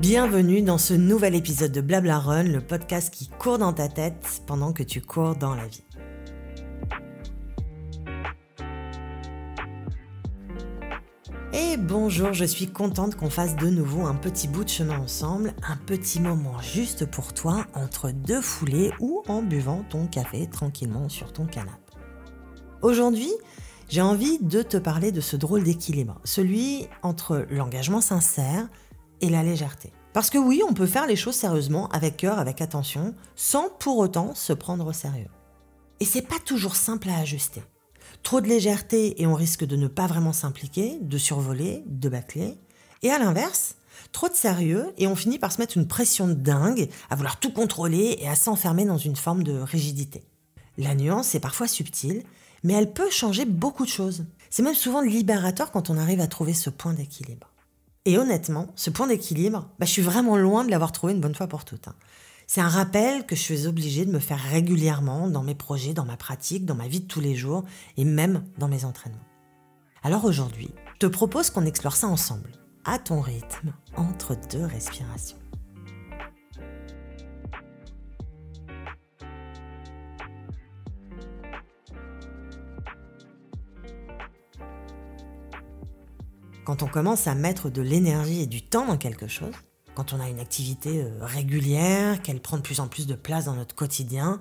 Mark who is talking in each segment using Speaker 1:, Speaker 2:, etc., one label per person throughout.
Speaker 1: Bienvenue dans ce nouvel épisode de Blabla Run, le podcast qui court dans ta tête pendant que tu cours dans la vie. Et bonjour, je suis contente qu'on fasse de nouveau un petit bout de chemin ensemble, un petit moment juste pour toi entre deux foulées ou en buvant ton café tranquillement sur ton canapé. Aujourd'hui, j'ai envie de te parler de ce drôle d'équilibre, celui entre l'engagement sincère et la légèreté. Parce que oui, on peut faire les choses sérieusement, avec cœur, avec attention, sans pour autant se prendre au sérieux. Et c'est pas toujours simple à ajuster. Trop de légèreté et on risque de ne pas vraiment s'impliquer, de survoler, de bâcler. Et à l'inverse, trop de sérieux et on finit par se mettre une pression de dingue, à vouloir tout contrôler et à s'enfermer dans une forme de rigidité. La nuance est parfois subtile, mais elle peut changer beaucoup de choses. C'est même souvent libérateur quand on arrive à trouver ce point d'équilibre. Et honnêtement, ce point d'équilibre, je suis vraiment loin de l'avoir trouvé une bonne fois pour toutes. C'est un rappel que je suis obligée de me faire régulièrement dans mes projets, dans ma pratique, dans ma vie de tous les jours et même dans mes entraînements. Alors aujourd'hui, je te propose qu'on explore ça ensemble, à ton rythme, entre deux respirations. Quand on commence à mettre de l'énergie et du temps dans quelque chose, quand on a une activité régulière, qu'elle prend de plus en plus de place dans notre quotidien,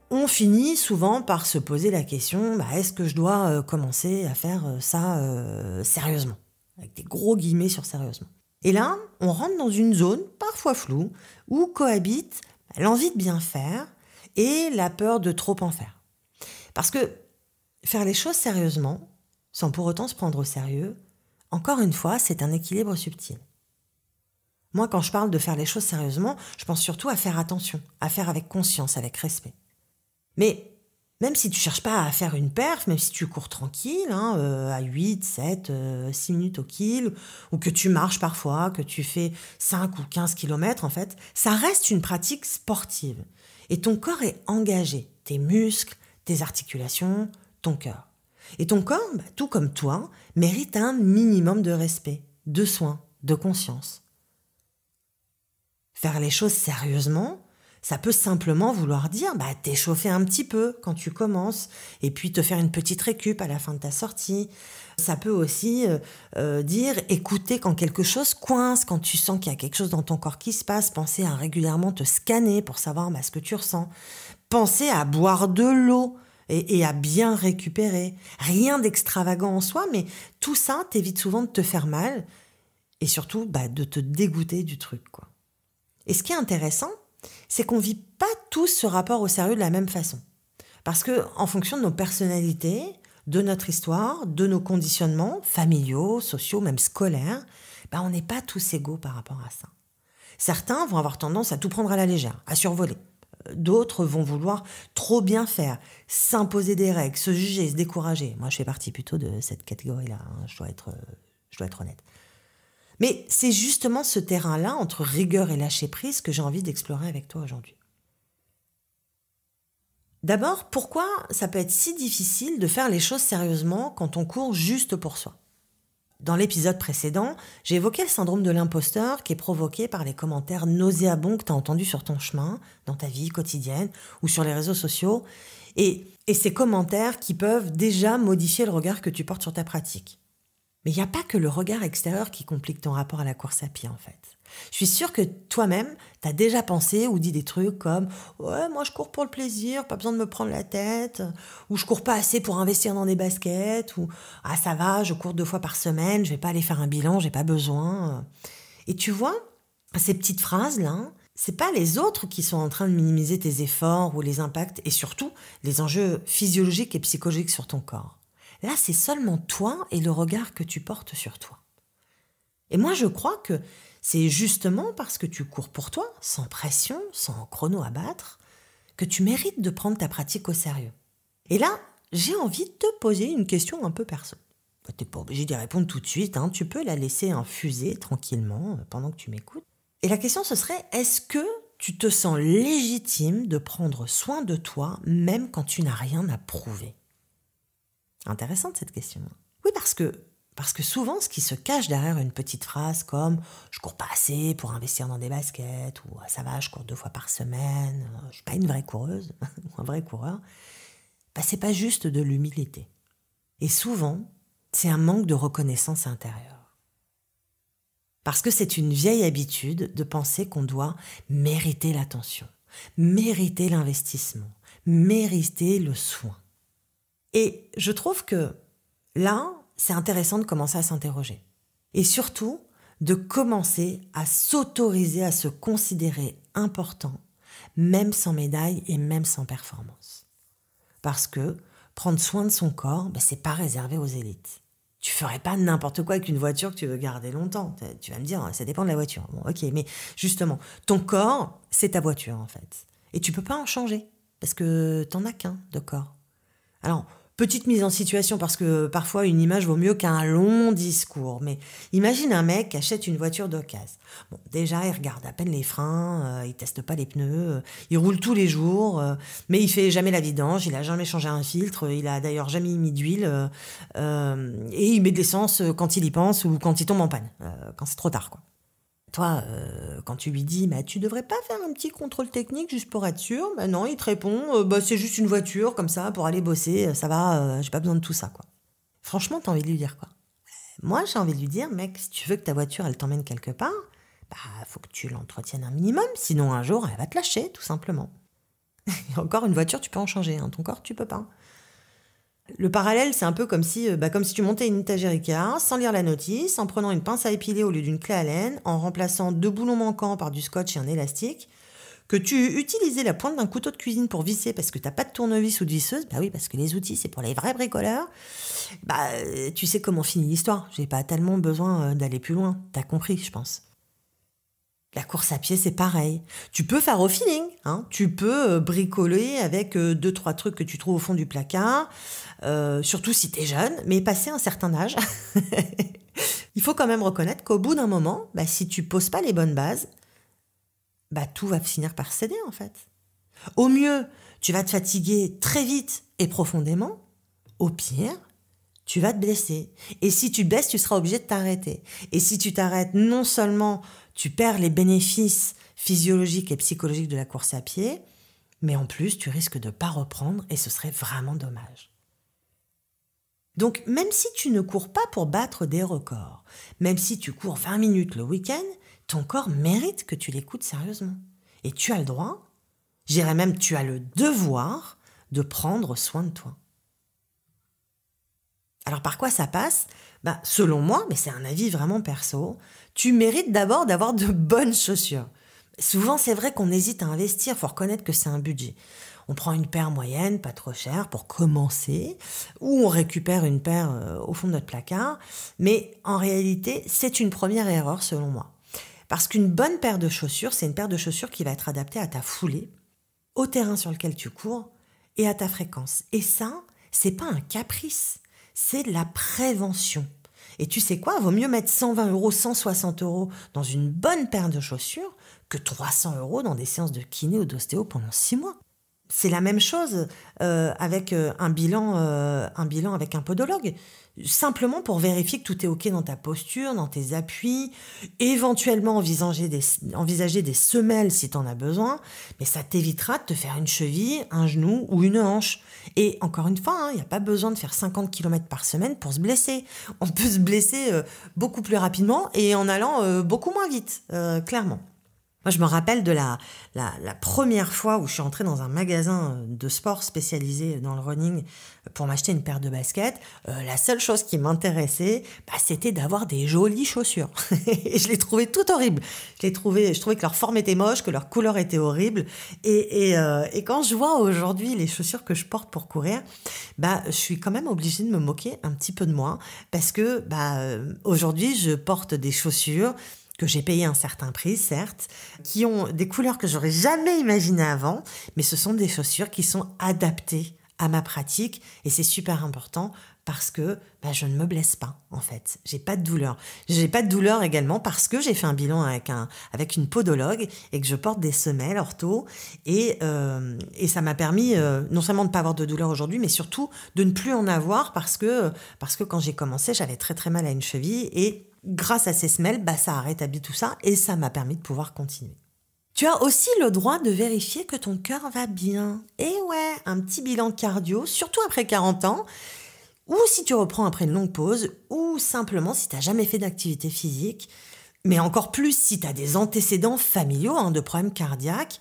Speaker 1: on finit souvent par se poser la question, est-ce que je dois commencer à faire ça sérieusement ? Avec des gros guillemets sur sérieusement. Et là, on rentre dans une zone, parfois floue, où cohabitent l'envie de bien faire et la peur de trop en faire. Parce que faire les choses sérieusement, sans pour autant se prendre au sérieux, encore une fois, c'est un équilibre subtil. Moi, quand je parle de faire les choses sérieusement, je pense surtout à faire attention, à faire avec conscience, avec respect. Mais même si tu ne cherches pas à faire une perf, même si tu cours tranquille, à 8, 7, 6 minutes au kill, ou que tu marches parfois, que tu fais 5 ou 15 kilomètres, en fait, ça reste une pratique sportive. Et ton corps est engagé, tes muscles, tes articulations, ton cœur. Et ton corps, tout comme toi, mérite un minimum de respect, de soin, de conscience. Faire les choses sérieusement, ça peut simplement vouloir dire t'échauffer un petit peu quand tu commences et puis te faire une petite récup à la fin de ta sortie. Ça peut aussi dire écouter quand quelque chose coince, quand tu sens qu'il y a quelque chose dans ton corps qui se passe, penser à régulièrement te scanner pour savoir ce que tu ressens. Penser à boire de l'eau et à bien récupérer. Rien d'extravagant en soi, mais tout ça t'évite souvent de te faire mal et surtout de te dégoûter du truc, quoi. Et ce qui est intéressant, c'est qu'on ne vit pas tous ce rapport au sérieux de la même façon. Parce que, en fonction de nos personnalités, de notre histoire, de nos conditionnements familiaux, sociaux, même scolaires, on n'est pas tous égaux par rapport à ça. Certains vont avoir tendance à tout prendre à la légère, à survoler. D'autres vont vouloir trop bien faire, s'imposer des règles, se juger, se décourager. Moi, je fais partie plutôt de cette catégorie-là, je dois être honnête. Mais c'est justement ce terrain-là, entre rigueur et lâcher-prise, que j'ai envie d'explorer avec toi aujourd'hui. D'abord, pourquoi ça peut être si difficile de faire les choses sérieusement quand on court juste pour soi ? Dans l'épisode précédent, j'ai évoqué le syndrome de l'imposteur qui est provoqué par les commentaires nauséabonds que tu as entendus sur ton chemin, dans ta vie quotidienne ou sur les réseaux sociaux, et ces commentaires qui peuvent déjà modifier le regard que tu portes sur ta pratique. Mais il n'y a pas que le regard extérieur qui complique ton rapport à la course à pied, en fait. Je suis sûre que toi-même, tu as déjà pensé ou dit des trucs comme « Ouais, moi je cours pour le plaisir, pas besoin de me prendre la tête » ou « Je cours pas assez pour investir dans des baskets » ou « Ah ça va, je cours 2 fois par semaine, je vais pas aller faire un bilan, j'ai pas besoin ». Et tu vois, ces petites phrases-là, c'est pas les autres qui sont en train de minimiser tes efforts ou les impacts et surtout les enjeux physiologiques et psychologiques sur ton corps. Là, c'est seulement toi et le regard que tu portes sur toi. Et moi, je crois que c'est justement parce que tu cours pour toi, sans pression, sans chrono à battre, que tu mérites de prendre ta pratique au sérieux. Et là, j'ai envie de te poser une question un peu perso. Tu n'es pas obligé d'y répondre tout de suite, tu peux la laisser infuser tranquillement pendant que tu m'écoutes. Et la question, ce serait, est-ce que tu te sens légitime de prendre soin de toi, même quand tu n'as rien à prouver ? Intéressante cette question. Oui, parce que Parce que souvent, ce qui se cache derrière une petite phrase comme « je cours pas assez pour investir dans des baskets » ou « ça va, je cours 2 fois par semaine, je suis pas une vraie coureuse ou un vrai coureur », c'est pas juste de l'humilité. Et souvent, c'est un manque de reconnaissance intérieure. Parce que c'est une vieille habitude de penser qu'on doit mériter l'attention, mériter l'investissement, mériter le soin. Et je trouve que là, c'est intéressant de commencer à s'interroger. Et surtout, de commencer à s'autoriser à se considérer important, même sans médaille et même sans performance. Parce que prendre soin de son corps, c'est pas réservé aux élites. Tu ferais pas n'importe quoi avec une voiture que tu veux garder longtemps. Tu vas me dire, ça dépend de la voiture. Bon, ok, mais justement, ton corps, c'est ta voiture en fait. Et tu peux pas en changer, parce que t'en as qu'un de corps. Alors, petite mise en situation, parce que parfois une image vaut mieux qu'un long discours. Mais imagine un mec qui achète une voiture d'occasion. Bon, déjà, il regarde à peine les freins, il teste pas les pneus, il roule tous les jours, mais il fait jamais la vidange, il a jamais changé un filtre, il a d'ailleurs jamais mis d'huile, et il met de l'essence quand il y pense ou quand il tombe en panne, quand c'est trop tard, quoi. Toi, quand tu lui dis « tu devrais pas faire un petit contrôle technique juste pour être sûr ?» non, il te répond « c'est juste une voiture, comme ça, pour aller bosser, ça va, j'ai pas besoin de tout ça, quoi. » Franchement, t'as envie de lui dire quoi? Moi, j'ai envie de lui dire « Mec, si tu veux que ta voiture, elle t'emmène quelque part, faut que tu l'entretiennes un minimum, sinon un jour, elle va te lâcher, tout simplement. » Et encore, une voiture, tu peux en changer, hein, ton corps, tu peux pas. Le parallèle, c'est un peu comme si tu montais une étagère Ikea, sans lire la notice, en prenant une pince à épiler au lieu d'une clé à laine, en remplaçant 2 boulons manquants par du scotch et un élastique, que tu utilisais la pointe d'un couteau de cuisine pour visser parce que t'as pas de tournevis ou de visseuse, oui, parce que les outils, c'est pour les vrais bricoleurs, tu sais comment finit l'histoire. J'ai pas tellement besoin d'aller plus loin. T'as compris, je pense. La course à pied, c'est pareil. Tu peux faire au feeling, hein. Tu peux bricoler avec 2-3 trucs que tu trouves au fond du placard, surtout si t'es jeune, mais passé un certain âge, il faut quand même reconnaître qu'au bout d'un moment, si tu poses pas les bonnes bases, tout va finir par céder en fait. Au mieux, tu vas te fatiguer très vite et profondément. Au pire, tu vas te blesser. Et si tu te blesses, tu seras obligé de t'arrêter. Et si tu t'arrêtes, non seulement tu perds les bénéfices physiologiques et psychologiques de la course à pied, mais en plus, tu risques de ne pas reprendre et ce serait vraiment dommage. Donc, même si tu ne cours pas pour battre des records, même si tu cours 20 minutes le week-end, ton corps mérite que tu l'écoutes sérieusement. Et tu as le droit, je dirais même tu as le devoir de prendre soin de toi. Alors par quoi ça passe ? Selon moi, mais c'est un avis vraiment perso, tu mérites d'abord d'avoir de bonnes chaussures. Souvent, c'est vrai qu'on hésite à investir, il faut reconnaître que c'est un budget. On prend une paire moyenne, pas trop chère, pour commencer, ou on récupère une paire au fond de notre placard. Mais en réalité, c'est une première erreur selon moi. Parce qu'une bonne paire de chaussures, c'est une paire de chaussures qui va être adaptée à ta foulée, au terrain sur lequel tu cours et à ta fréquence. Et ça, c'est pas un caprice, c'est de la prévention. Et tu sais quoi, vaut mieux mettre 120 €, 160 € dans une bonne paire de chaussures que 300 € dans des séances de kiné ou d'ostéo pendant 6 mois. C'est la même chose avec un bilan avec un podologue. Simplement pour vérifier que tout est OK dans ta posture, dans tes appuis, éventuellement envisager des semelles si tu en as besoin, mais ça t'évitera de te faire une cheville, un genou ou une hanche. Et encore une fois, il n'y a pas besoin de faire 50 km par semaine pour se blesser. On peut se blesser beaucoup plus rapidement et en allant beaucoup moins vite, clairement. Moi, je me rappelle de la première fois où je suis entrée dans un magasin de sport spécialisé dans le running pour m'acheter une paire de baskets. La seule chose qui m'intéressait, c'était d'avoir des jolies chaussures. Et je les trouvais toutes horribles. Je trouvais que leur forme était moche, que leur couleur était horrible. Et quand je vois aujourd'hui les chaussures que je porte pour courir, je suis quand même obligée de me moquer un petit peu de moi parce que aujourd'hui, je porte des chaussures que j'ai payé un certain prix, certes, qui ont des couleurs que j'aurais jamais imaginées avant, mais ce sont des chaussures qui sont adaptées à ma pratique et c'est super important parce que je ne me blesse pas, en fait. J'ai pas de douleur. J'ai pas de douleur également parce que j'ai fait un bilan avec une podologue et que je porte des semelles ortho. Et ça m'a permis non seulement de ne pas avoir de douleur aujourd'hui, mais surtout de ne plus en avoir parce que quand j'ai commencé, j'avais très très mal à une cheville. Et grâce à ces semelles, ça a rétabli tout ça et ça m'a permis de pouvoir continuer. Tu as aussi le droit de vérifier que ton cœur va bien. Et ouais, un petit bilan cardio, surtout après 40 ans, ou si tu reprends après une longue pause, ou simplement si tu n'as jamais fait d'activité physique, mais encore plus si tu as des antécédents familiaux de problèmes cardiaques.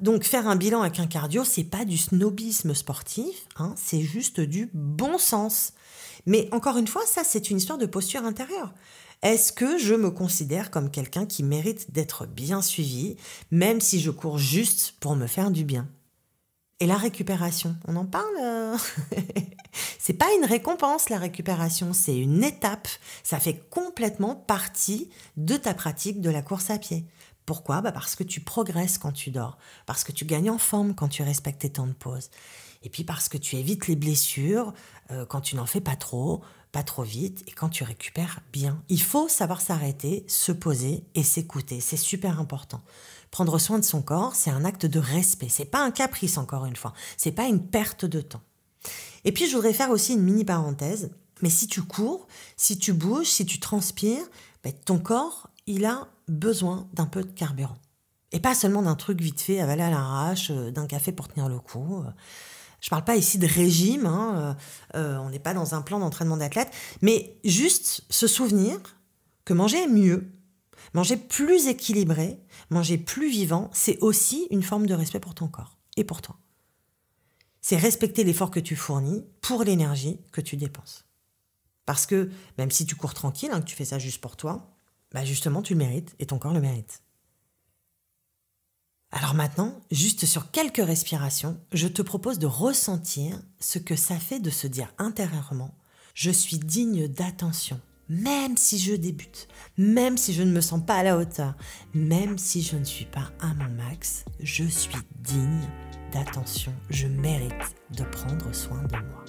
Speaker 1: Donc faire un bilan avec un cardio, c'est pas du snobisme sportif, c'est juste du bon sens. Mais encore une fois, ça c'est une histoire de posture intérieure. Est-ce que je me considère comme quelqu'un qui mérite d'être bien suivi, même si je cours juste pour me faire du bien? Et la récupération, on en parle? C'est pas une récompense, la récupération, c'est une étape. Ça fait complètement partie de ta pratique de la course à pied. Pourquoi ? Parce que tu progresses quand tu dors, parce que tu gagnes en forme quand tu respectes tes temps de pause, et puis parce que tu évites les blessures quand tu n'en fais pas trop vite et quand tu récupères bien. Il faut savoir s'arrêter, se poser et s'écouter. C'est super important. Prendre soin de son corps, c'est un acte de respect. C'est pas un caprice, encore une fois. C'est pas une perte de temps. Et puis, je voudrais faire aussi une mini parenthèse. Mais si tu cours, si tu bouges, si tu transpires, ton corps, il a besoin d'un peu de carburant. Et pas seulement d'un truc vite fait, avalé à l'arrache, d'un café pour tenir le coup. Je parle pas ici de régime, on n'est pas dans un plan d'entraînement d'athlète, mais juste se souvenir que manger mieux, manger plus équilibré, manger plus vivant, c'est aussi une forme de respect pour ton corps et pour toi. C'est respecter l'effort que tu fournis pour l'énergie que tu dépenses. Parce que même si tu cours tranquille, que tu fais ça juste pour toi, justement tu le mérites et ton corps le mérite. Alors maintenant, juste sur quelques respirations, je te propose de ressentir ce que ça fait de se dire intérieurement « Je suis digne d'attention ». Même si je débute, même si je ne me sens pas à la hauteur, même si je ne suis pas à mon max, je suis digne d'attention. Je mérite de prendre soin de moi.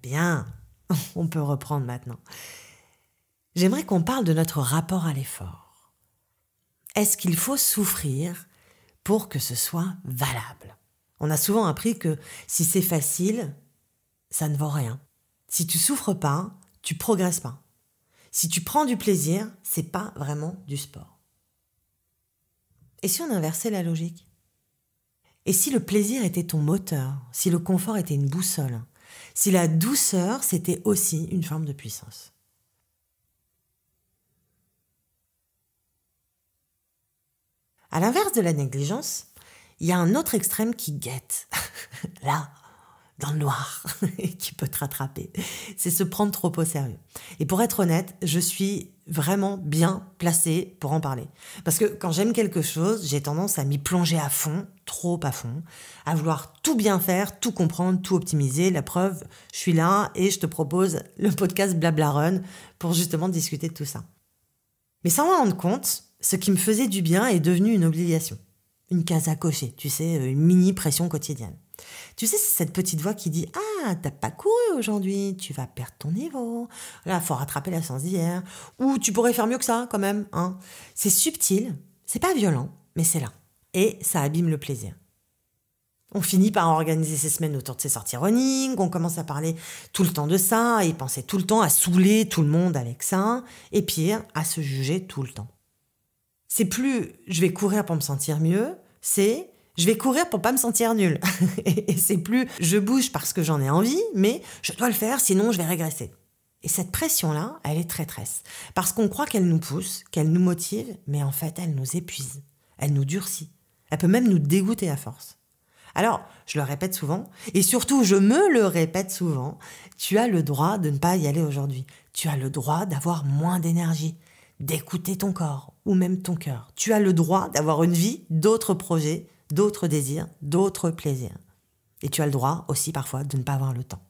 Speaker 1: Bien, on peut reprendre maintenant. J'aimerais qu'on parle de notre rapport à l'effort. Est-ce qu'il faut souffrir pour que ce soit valable ? On a souvent appris que si c'est facile, ça ne vaut rien. Si tu souffres pas, tu progresses pas. Si tu prends du plaisir, c'est pas vraiment du sport. Et si on inversait la logique ? Et si le plaisir était ton moteur, si le confort était une boussole, si la douceur, c'était aussi une forme de puissance. À l'inverse de la négligence, il y a un autre extrême qui guette, là, dans le noir, et qui peut te rattraper. C'est se prendre trop au sérieux. Et pour être honnête, je suis vraiment bien placée pour en parler. Parce que quand j'aime quelque chose, j'ai tendance à m'y plonger à fond, trop à fond, à vouloir tout bien faire, tout comprendre, tout optimiser. La preuve, je suis là et je te propose le podcast Blabla Run pour justement discuter de tout ça. Mais sans m'en rendre compte, ce qui me faisait du bien est devenu une obligation. Une case à cocher, tu sais, une mini pression quotidienne. Tu sais, c'est cette petite voix qui dit « Ah, t'as pas couru aujourd'hui, tu vas perdre ton niveau. Là, faut rattraper la séance d'hier. Ou tu pourrais faire mieux que ça, quand même. » C'est subtil, c'est pas violent, mais c'est là. Et ça abîme le plaisir. On finit par organiser ses semaines autour de ses sorties running, on commence à parler tout le temps de ça, et penser tout le temps à saouler tout le monde avec ça, et pire, à se juger tout le temps. C'est plus « je vais courir pour me sentir mieux », c'est Je vais courir pour pas me sentir nulle. Et c'est plus je bouge parce que j'en ai envie, mais je dois le faire sinon je vais régresser. Et cette pression-là, elle est traîtresse. Parce qu'on croit qu'elle nous pousse, qu'elle nous motive, mais en fait, elle nous épuise. Elle nous durcit. Elle peut même nous dégoûter à force. Alors, je le répète souvent, et surtout, je me le répète souvent, tu as le droit de ne pas y aller aujourd'hui. Tu as le droit d'avoir moins d'énergie, d'écouter ton corps ou même ton cœur. Tu as le droit d'avoir une vie, d'autres projets, d'autres désirs, d'autres plaisirs. Et tu as le droit aussi parfois de ne pas avoir le temps.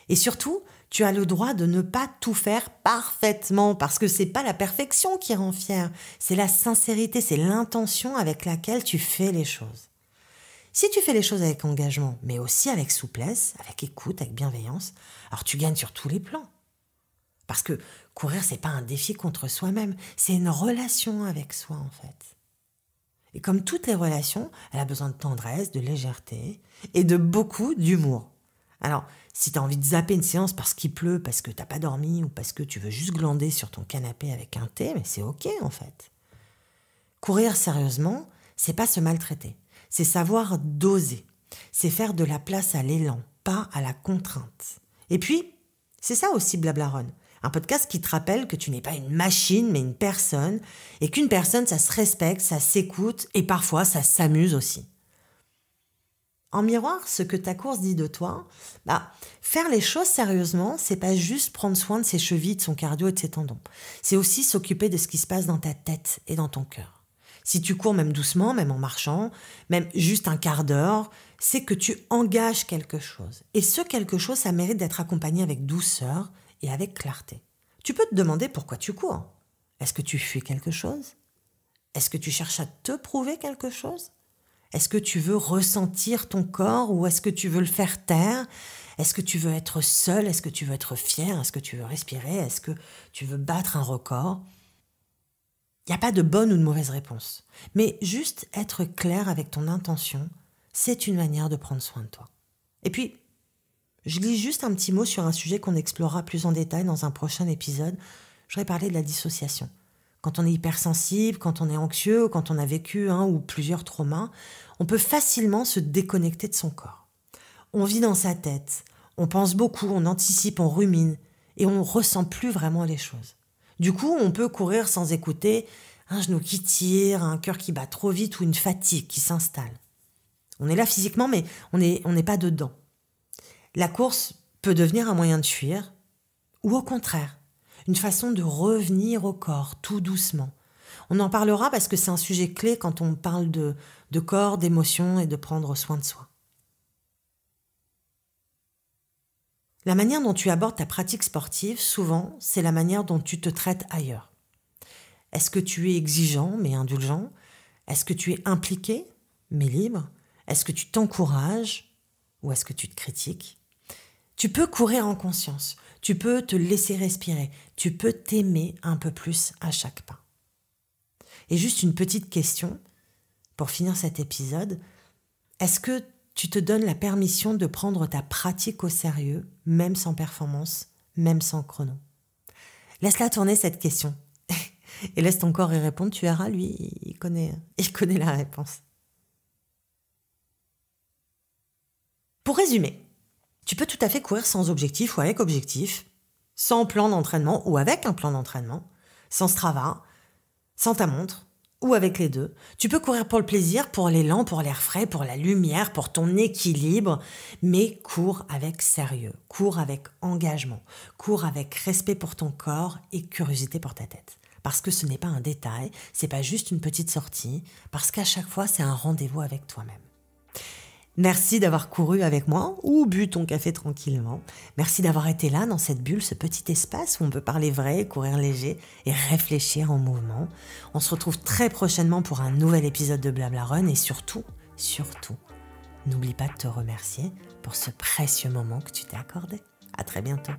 Speaker 1: Et surtout, tu as le droit de ne pas tout faire parfaitement parce que c'est pas la perfection qui rend fier, c'est la sincérité, c'est l'intention avec laquelle tu fais les choses. Si tu fais les choses avec engagement, mais aussi avec souplesse, avec écoute, avec bienveillance, alors tu gagnes sur tous les plans. Parce que courir, c'est pas un défi contre soi-même, c'est une relation avec soi en fait. Et comme toutes les relations, elle a besoin de tendresse, de légèreté et de beaucoup d'humour. Alors, si tu as envie de zapper une séance parce qu'il pleut, parce que t'as pas dormi ou parce que tu veux juste glander sur ton canapé avec un thé, mais c'est ok en fait. Courir sérieusement, c'est pas se maltraiter. C'est savoir doser. C'est faire de la place à l'élan, pas à la contrainte. Et puis, c'est ça aussi Blablaron. Un podcast qui te rappelle que tu n'es pas une machine, mais une personne, et qu'une personne, ça se respecte, ça s'écoute, et parfois, ça s'amuse aussi. En miroir, ce que ta course dit de toi, faire les choses sérieusement, c'est pas juste prendre soin de ses chevilles, de son cardio et de ses tendons. C'est aussi s'occuper de ce qui se passe dans ta tête et dans ton cœur. Si tu cours même doucement, même en marchant, même juste un quart d'heure, c'est que tu engages quelque chose. Et ce quelque chose, ça mérite d'être accompagné avec douceur et avec clarté. Tu peux te demander pourquoi tu cours. Est-ce que tu fuis quelque chose? Est-ce que tu cherches à te prouver quelque chose? Est-ce que tu veux ressentir ton corps ou est-ce que tu veux le faire taire? Est-ce que tu veux être seul? Est-ce que tu veux être fier? Est-ce que tu veux respirer? Est-ce que tu veux battre un record? Il n'y a pas de bonne ou de mauvaise réponse. Mais juste être clair avec ton intention, c'est une manière de prendre soin de toi. Et puis, je glisse juste un petit mot sur un sujet qu'on explorera plus en détail dans un prochain épisode. Je vais parler de la dissociation. Quand on est hypersensible, quand on est anxieux, quand on a vécu un ou plusieurs traumas, on peut facilement se déconnecter de son corps. On vit dans sa tête, on pense beaucoup, on anticipe, on rumine et on ne ressent plus vraiment les choses. Du coup, on peut courir sans écouter un genou qui tire, un cœur qui bat trop vite ou une fatigue qui s'installe. On est là physiquement, mais on n'est pas dedans. La course peut devenir un moyen de fuir ou au contraire, une façon de revenir au corps tout doucement. On en parlera parce que c'est un sujet clé quand on parle de corps, d'émotions et de prendre soin de soi. La manière dont tu abordes ta pratique sportive, souvent, c'est la manière dont tu te traites ailleurs. Est-ce que tu es exigeant mais indulgent? Est-ce que tu es impliqué mais libre? Est-ce que tu t'encourages ou est-ce que tu te critiques? Tu peux courir en conscience, tu peux te laisser respirer, tu peux t'aimer un peu plus à chaque pas. Et juste une petite question pour finir cet épisode. Est-ce que tu te donnes la permission de prendre ta pratique au sérieux, même sans performance, même sans chrono? Laisse-la tourner cette question et laisse ton corps y répondre. Tu verras, lui, il connaît la réponse. Pour résumer, tu peux tout à fait courir sans objectif ou avec objectif, sans plan d'entraînement ou avec un plan d'entraînement, sans Strava, sans ta montre ou avec les deux. Tu peux courir pour le plaisir, pour l'élan, pour l'air frais, pour la lumière, pour ton équilibre, mais cours avec sérieux, cours avec engagement, cours avec respect pour ton corps et curiosité pour ta tête. Parce que ce n'est pas un détail, c'est pas juste une petite sortie, parce qu'à chaque fois, c'est un rendez-vous avec toi-même. Merci d'avoir couru avec moi ou bu ton café tranquillement. Merci d'avoir été là dans cette bulle, ce petit espace où on peut parler vrai, courir léger et réfléchir en mouvement. On se retrouve très prochainement pour un nouvel épisode de Blablaron et surtout, n'oublie pas de te remercier pour ce précieux moment que tu t'es accordé. À très bientôt.